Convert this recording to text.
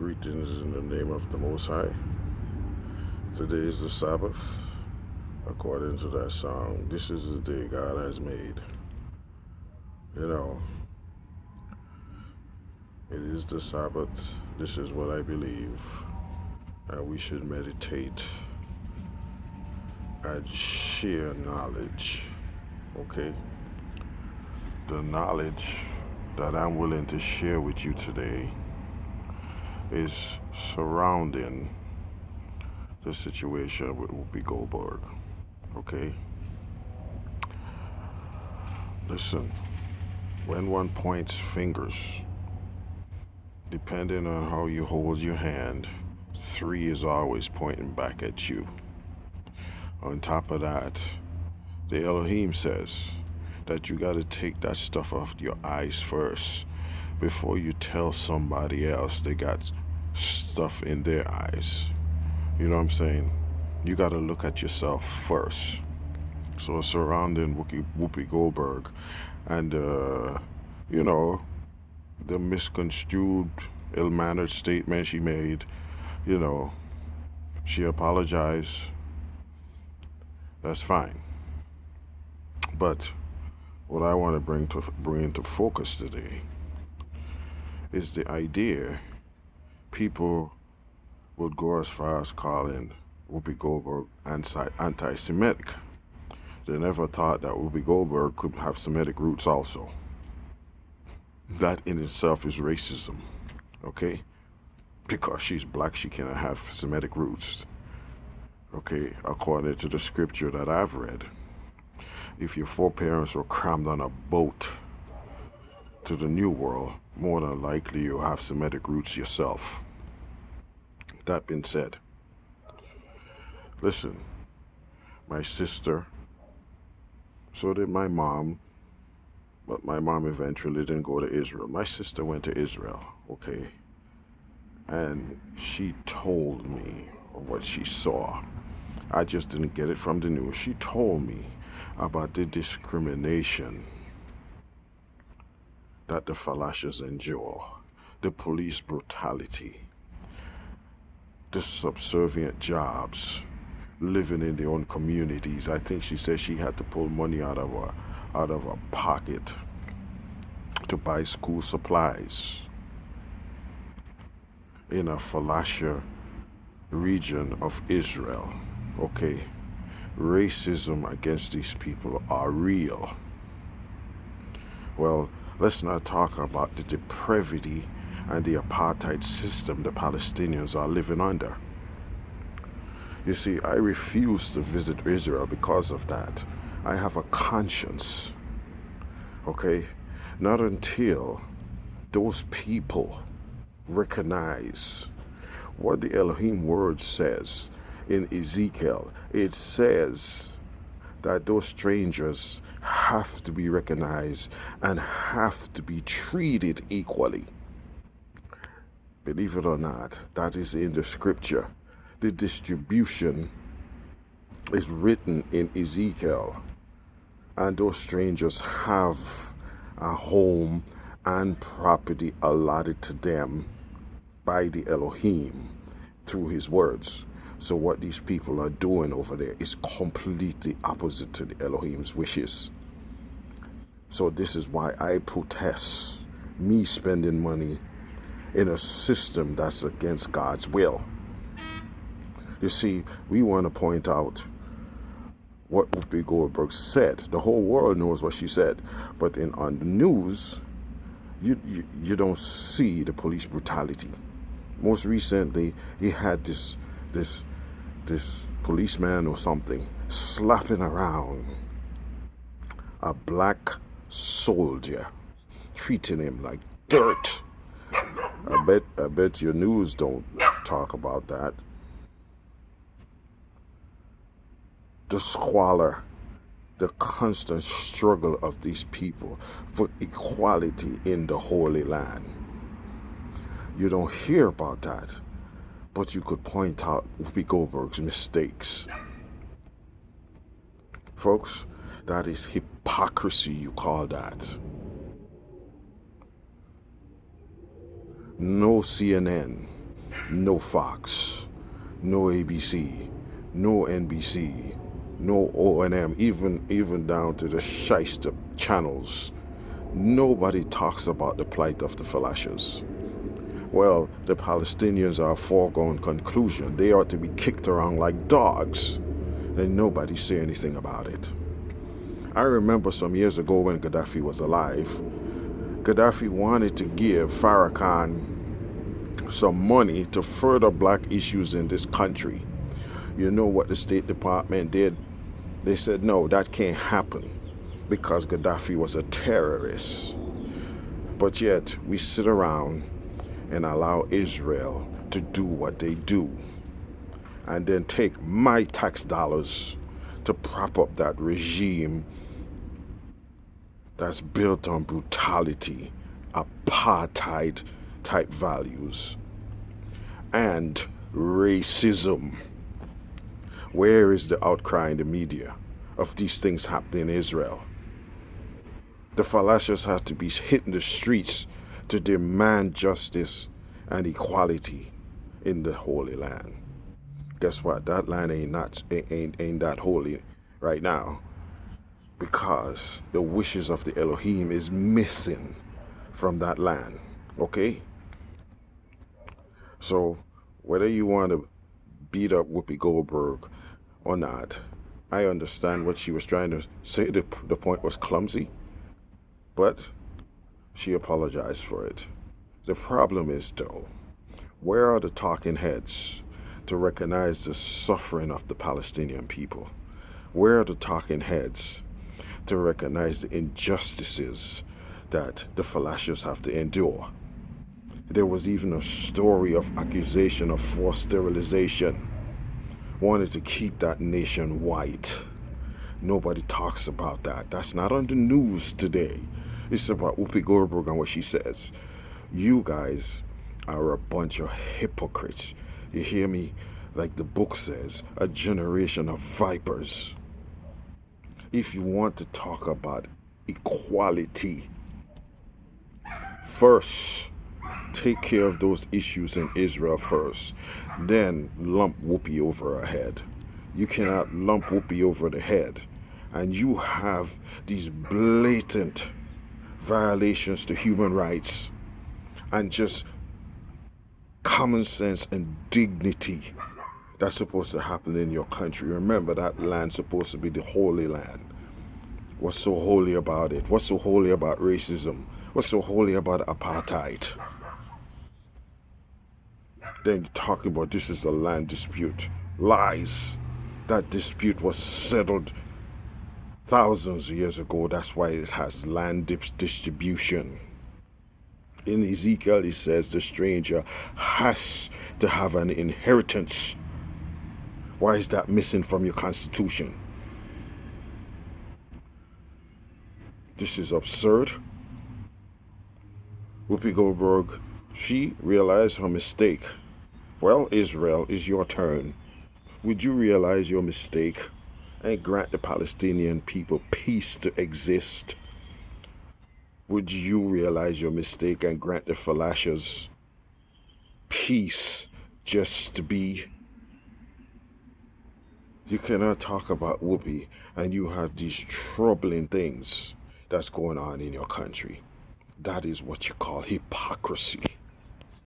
Greetings in the name of the Most High. Today is the Sabbath. According to that song, this is the day God has made. You know, it is the Sabbath. This is what I believe. And we should meditate and share knowledge. Okay? The knowledge that I'm willing to share with you today is surrounding the situation with Whoopi Goldberg. Okay? Listen, when one points fingers, depending on how you hold your hand, 3 is always pointing back at you. On top of that, the Elohim says that you got to take that stuff off your eyes first before you tell somebody else they got stuff in their eyes. You know what I'm saying? You got to look at yourself first. So surrounding Whoopi Goldberg and, the misconstrued, ill-mannered statement she made, she apologized. That's fine. But what I want to bring into focus today is the idea people would go as far as calling Whoopi Goldberg anti-Semitic. They never thought that Whoopi Goldberg could have Semitic roots also. That in itself is racism, okay? Because she's black, she cannot have Semitic roots, okay? According to the scripture that I've read, if your foreparents were crammed on a boat to the New World, more than likely you'll have Semitic roots yourself. That being said, listen, my sister, so did my mom, but my mom eventually didn't go to Israel. My sister went to Israel, okay? And she told me what she saw. I just didn't get it from the news. She told me about the discrimination that the Falashas endure, the police brutality, the subservient jobs, living in their own communities. I think she said she had to pull money out of her pocket to buy school supplies in a Falasha region of Israel. Okay, racism against these people are real. Well, let's not talk about the depravity and the apartheid system the Palestinians are living under. You see, I refuse to visit Israel because of that. I have a conscience, okay? Not until those people recognize what the Elohim word says in Ezekiel. It says that those strangers have to be recognized and have to be treated equally. Believe it or not, that is in the scripture. The distribution is written in Ezekiel, and those strangers have a home and property allotted to them by the Elohim through his words. So what these people are doing over there is completely opposite to the Elohim's wishes. So this is why I protest me spending money in a system that's against God's will. You see, we want to point out what Whoopi Goldberg said. The whole world knows what she said. But on the news, you don't see the police brutality. Most recently, he had this policeman or something slapping around a black soldier, treating him like dirt. I bet your news don't talk about that. The squalor, the constant struggle of these people for equality in the Holy Land. You don't hear about that, but you could point out Whoopi Goldberg's mistakes. Folks, that is hypocrisy, you call that. No CNN, No Fox, no ABC, no NBC, no O&M, even down to the shyster channels. Nobody talks about the plight of the Falashas. Well, the Palestinians are a foregone conclusion. They ought to be kicked around like dogs, and nobody say anything about it. I remember some years ago when Gaddafi was alive, Gaddafi wanted to give Farrakhan some money to further black issues in this country. You know what the State Department did? They said, no, that can't happen because Gaddafi was a terrorist. But yet, we sit around and allow Israel to do what they do, and then take my tax dollars to prop up that regime that's built on brutality, apartheid type values, and racism. Where is the outcry in the media of these things happening in Israel? The Falashas have to be hit in the streets to demand justice and equality in the Holy Land. Guess what? That land ain't that holy right now, because the wishes of the Elohim is missing from that land. Okay? So whether you want to beat up Whoopi Goldberg or not, I understand what she was trying to say. The point was clumsy, but she apologized for it. The problem is, though, where are the talking heads to recognize the suffering of the Palestinian people? Where are the talking heads to recognize the injustices that the Falashas have to endure? There was even a story of accusation of forced sterilization, wanted to keep that nation white. Nobody talks about that. That's not on the news today. It's about Whoopi Goldberg and what she says. You guys are a bunch of hypocrites. You hear me? Like the book says, a generation of vipers. If you want to talk about equality, first, take care of those issues in Israel first. Then lump Whoopi over her head. You cannot lump Whoopi over the head. And you have these blatant violations to human rights and just common sense and dignity that's supposed to happen in your country. Remember, that land's supposed to be the Holy Land. What's so holy about it? What's so holy about racism? What's so holy about apartheid? Then you're talking about this is a land dispute. Lies. That dispute was settled thousands of years ago. That's why it has land distribution. In Ezekiel, it says the stranger has to have an inheritance. Why is that missing from your constitution? This is absurd. Whoopi Goldberg, she realized her mistake. Well, Israel, it's your turn. Would you realize your mistake and grant the Palestinian people peace to exist? Would you realize your mistake and grant the Falashas peace just to be? You cannot talk about Whoopi and you have these troubling things that's going on in your country. That is what you call hypocrisy.